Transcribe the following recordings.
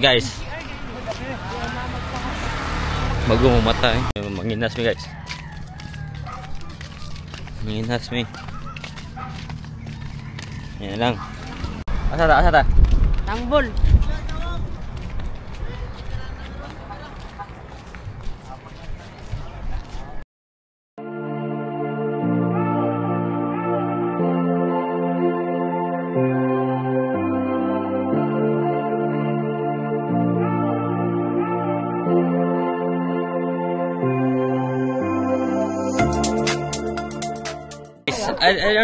guys? Bago mamatay. Manginas mi guys. Manginas mi. Yan lang. Asa ta? Asa ta? Tangbol.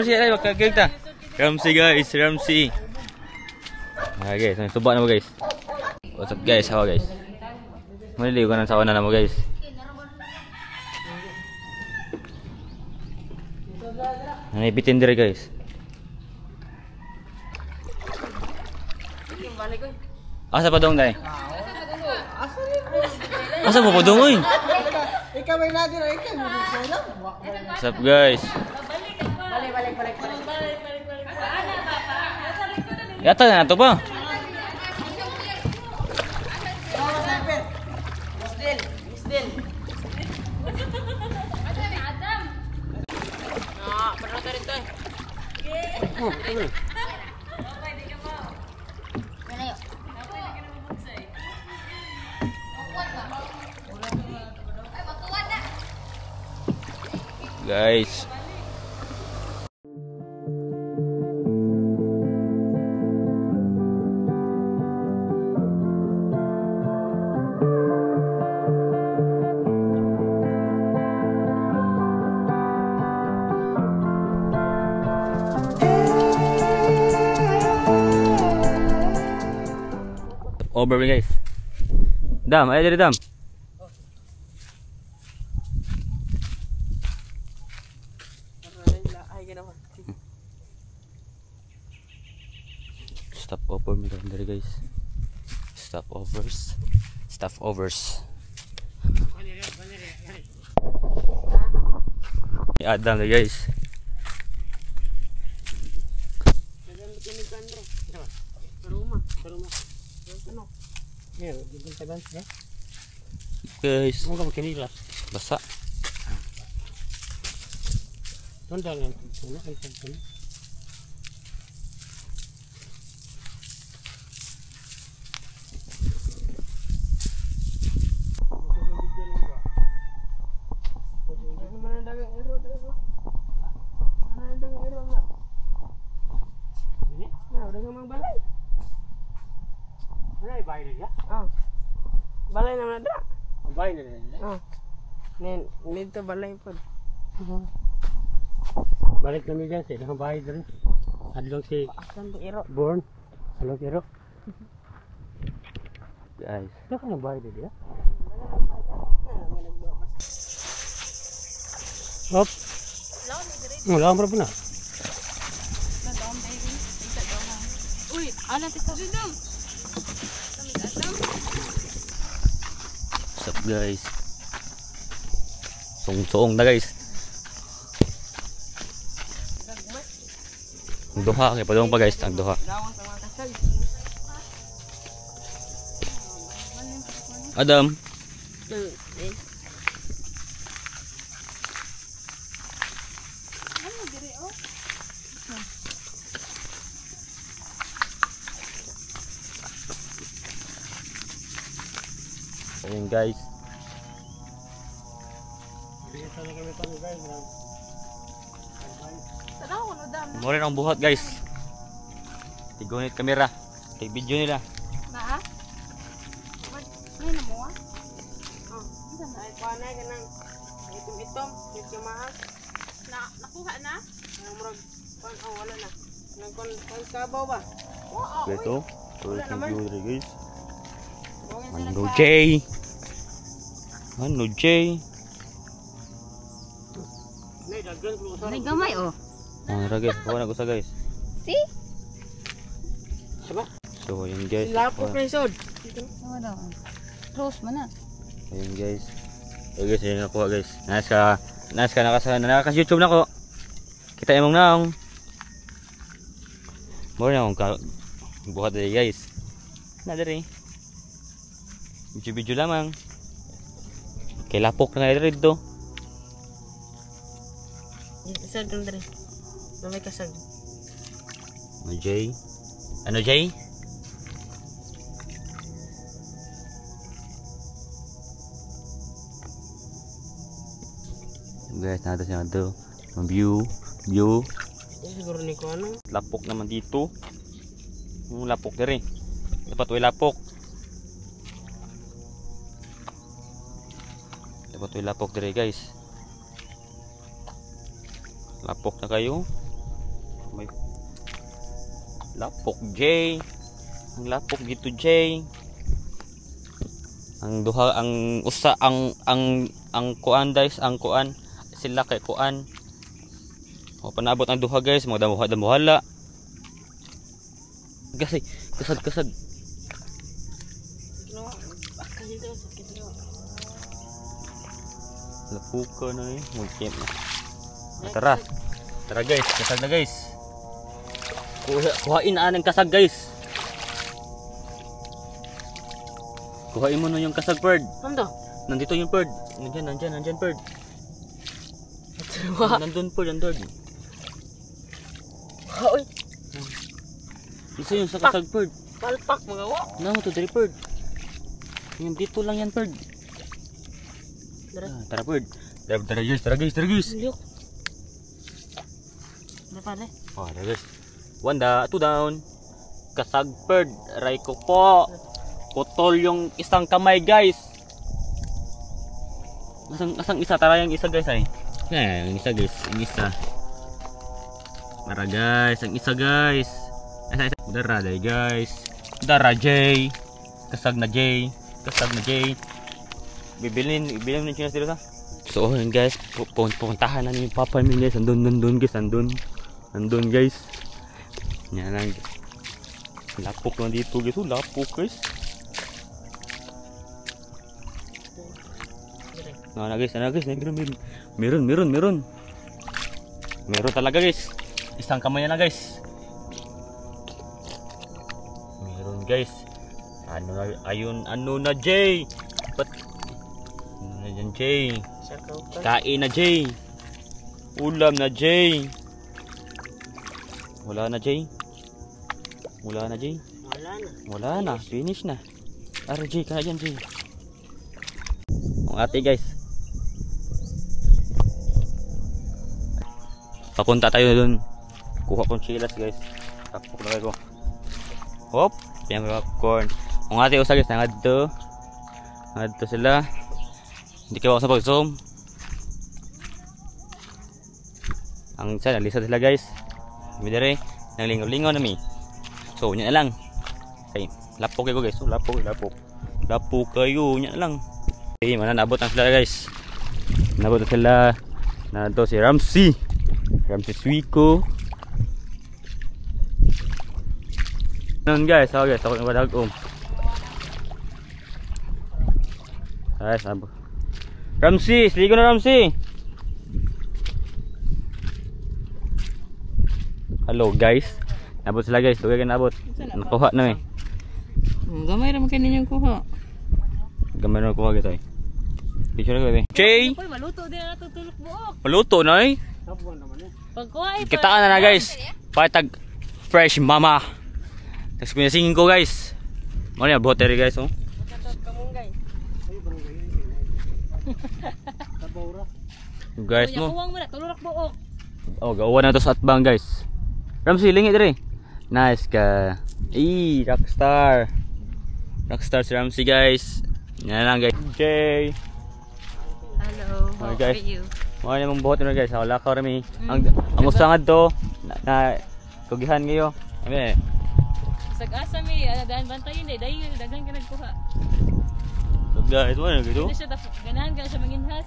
Ramsey, ay magkagita. Ramsey guys, Ramsey. Okay guys, suba na mo guys. What's up guys, how guys? Maliliw ka ng sawa na mo guys. Nanipitin dire guys. Asa pa dong dai? Asa mo pa dong oy? Ikaw may nadir ay kan. What's up guys? Balik. Yata na to ba? Isdil. Ada ni Adam. Ah, pernah tadi tu. Oh, betul. Guys. Over guys. Dam, ayo dari dam. Stop over mi dari guys. Stop overs. Adam dari guys. Guys, basa. Balay naman ada. Balay na rin. Nito balay po. Balik kami dyan sa ilang bahay na rin. Adlong si Born. Adlong si Iro. Guys. Ito ka ng bahay na diya? Hop. Wala mo na. Uy, ano tito dito? What's up guys? Song na guys. Ang duha kay padong pa guys, ang duha. Adam. Ayun guys. Mura ang buhat guys. Tigunit kamera. Tig video nila. Na? Ay na mo ah. Oh, isa na ay panay kanang itom, medyo mahal. Nakuha na? Ang murag wala na. Nang kon kabaw ba? Oo. Beto. Tuloy ng view dito guys. Ano J? Ano J? May gamay oh. Ang ragay, kawan ako sa guys. See? Siapa? So yun guys. Lapok na isod. Ano? Close mo na. Ayun guys. Ayun guys, yun nakuha guys. Nice ka nakakas YouTube na ko. Kita emong naong. Mura na akong buhat dali guys. Na dali. Video-video lamang. Kay lapok na nga dito. Isag lang dali. May kasag. Ano Jay? Ano Jay? Guys, nada siya do. View. Siguro ni ko ano. Lapok naman dito. Lapok diri. Dapat way lapok. Dapat way lapok diri guys. Lapok na kayo. May lapok J. Ang lapok dito J. Ang duha ang usa ang kuan guys, ang kuan sila kay kuan. O panabot ang duha guys, mga damuhala. Kasi kasag. Lapuka na eh, mag-camp na. Tara guys, kasag na guys. Kuhain na ng kasag guys. Kuhain mo na yung kasag bird. Ano? Nandito yung bird. Nandyan bird. Nandun bird, nandun. Oy. Isa yung sa kasag bird. Palpak magawa. Namo to diri bird. Yung dito lang yan bird. Tara bird. Tara guys. Liok. Pare. Oh, tara guys. One down, two down. Kasag bird. Aray ko po. Putol yung isang kamay guys. Asang isa, tara yung isa guys ay. Yung isa guys, yung isa. Tara guys, ang isa guys. Isa. Dara day guys. Dara J. Kasag na J. Bibilin ng chinas dito sa. So yun guys, pupuntahan na ni Papa mi guys. Andun guys, andun guys. Yan lang. Lapok lang dito guys, lapok guys. Ano guys, meron. Meron talaga guys. Isang kamay na guys. Meron guys. Ano na Jay? Ano na dyan Jay? Kain na Jay. Ulam na Jay. Wala na Jay. Wala na. Finish na. Ara Jay, kaya dyan Jay. Ang ate guys. Papunta tayo dun. Kuha kong chilas guys. Tapok na ko. Hop. Pinang popcorn. Ang ate usa guys. Nangadto sila. Hindi kayo ako sa pag-zoom. Ang isa, nalisa sila guys. Midere. Nang lingaw-lingaw na mi. So, yun na lang. Okay. Lapok kayo guys. So, lapok. Lapok kayo. Yun na lang. Okay, nabot na sila guys. Nabot na sila. Nandito si Ramsey Suiko. Nun guys, ako yung badagom. Guys, abo. Ramsey, sligo na Ramsey. Hello guys. Nabot sila guys, dugay ka nabot. Nakuha na eh. Gamay naman kayo ninyong kuha. Gamay na kuha kita eh. Picture na ko eh. Jay! Maluto din na tutulok buok. Maluto na eh. Pagkuha Kitaan na guys. Patag fresh mama. Tapos pinasingin ko guys. Ano yan, bottery guys oh. Guys mo. Kuwang mo na, tulok buok. Oh, gawa na to sa atbang guys. Ramsey, lingi diri. Nice ka. Rockstar. Rockstar si Ramsey guys. Yan lang guys. Jay. Hello, how are you? Mga namang buhot na guys. Wala ka rami. Ang usangad to. Na kugihan ngayon. Amen. Sag-asa mi, daan bantayin eh. Dahil daghan ka nagkuha. So guys, wala na gito. Hindi siya, ganahan ka na siya manginhas.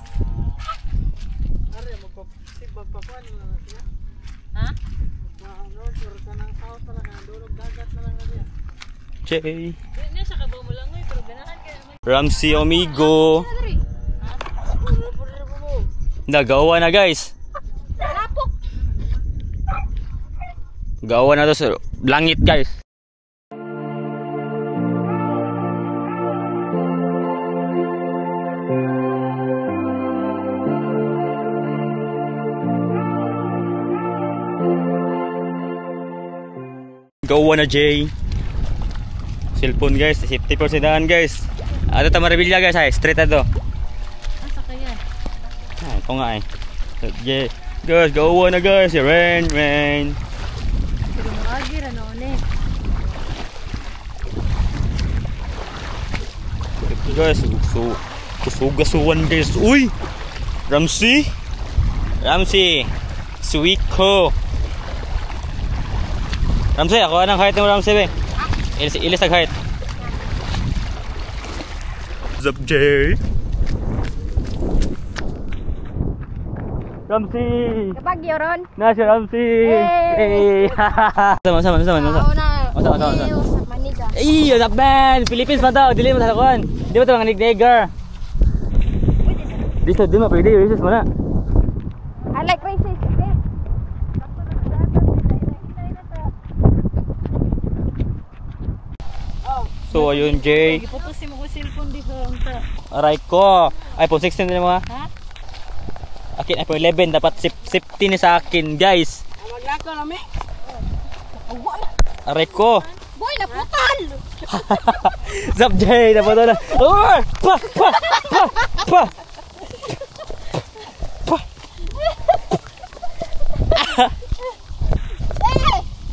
Ari, magpapakuan na siya. Ha? Mag-order ka ng house talaga. Dulog dagat na lang na siya. Jay. Hindi siya kabaw mo lang pero ganahan ka naman. Ramsey amigo. Nagawa na guys. Lapok! Gawa na to sa langit guys. Gawa na Jay. Cellphone guys, safety first daan guys. Ato ta Maribilla guys, ay straight ato. Asa kaya? Ah, ito nga eh. Jay. Guys, gawa na guys. Rain. Pero maagi ra noon eh. Guys, kusugasuan guys. Uy! Ramsey, Suiko. Ramsey, ako anong height mo Ramsey be? Ilis ang height. What's up, Jay? Ramsey! Kapag yoron. Nasa Ramsey! Hey! Sama. Masa Masa. Usap maniga. Ay, what's up man? Philippines man tao, dili mo sa kuan. Di ba ito mga nignegar? Dito, di mo pwede, racist mo na. I like racist. So ayun Jay. Ipupusin mo ko cellphone dito unta. Aray ko. iPhone 16 din mo ha? Ha? Akin iPhone 11 dapat safety ni sa akin guys. Maglako na mi. Aray ko. Boy na putal. Zap Jay, dapat na. Oh! Pa.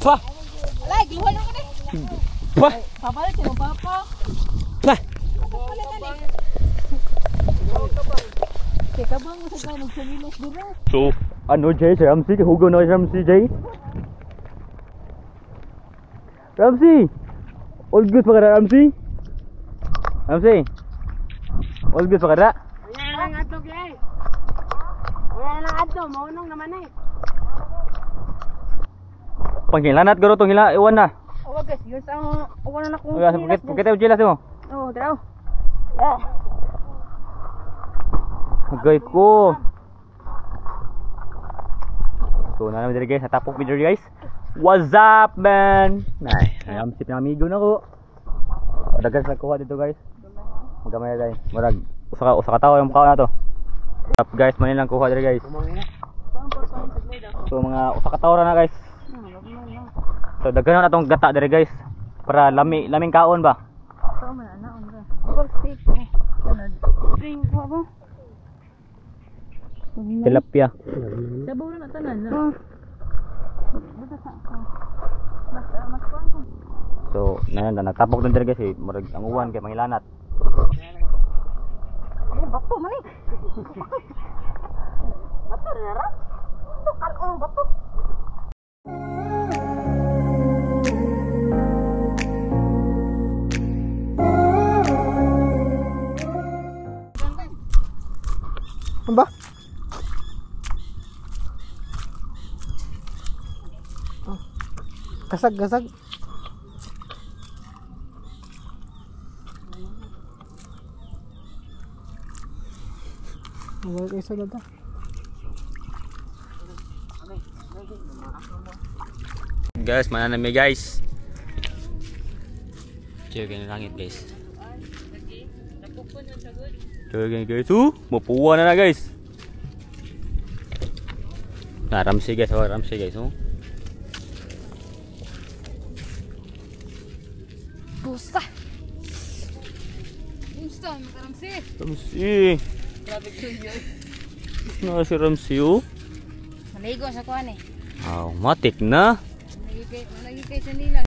Pa. Like luhan ako ni. Pa. Papalit mo papa. Pa. Kaya bang mo sa kanong salilos dira? So, ano Jay, si Ramsey, hugo na si Ramsey Jay. Ramsey! All good pa ka na Ramsey? Ramsey? All good pa ka na? Wala lang ato kay. Wala lang ato, maunong naman eh. Panghilanat garo tong hila, iwan na. Wag guys, yun sa wala na akong Pagkita yung chilas mo. Oh, draw. Agay ko. So, na naman dito guys, natapok video guys. What's up man? Ay, Ramsey ng amigo na ko. Dagan sa kuha dito guys. Magamay guys. Marag usa ka tao yung mukha na to. Up guys, manin lang kuha dito guys. So mga usa ka tao ra na guys. So daghan na atong gata dito guys. Para laming kaon ba? So man na on ra. Pag stick. Drink ko ba? Tilapia. Sabaw na tanan na. So, natapok dun dito guys eh. Marag ang uwan kay mangilanat. Bato man eh. Bato na ra. Tukal ang bato. Amba? Gasag. Wala isa dada. Guys, mananami guys. Check yung langit guys. Check guys. Mapuwa na guys. Ramsey guys, Ramsey guys. Busa. Busa, Ramsey. Ramsey. Na si Ramsey oh. Maligo sa kuan eh. Matik na. Nagigay sa nila.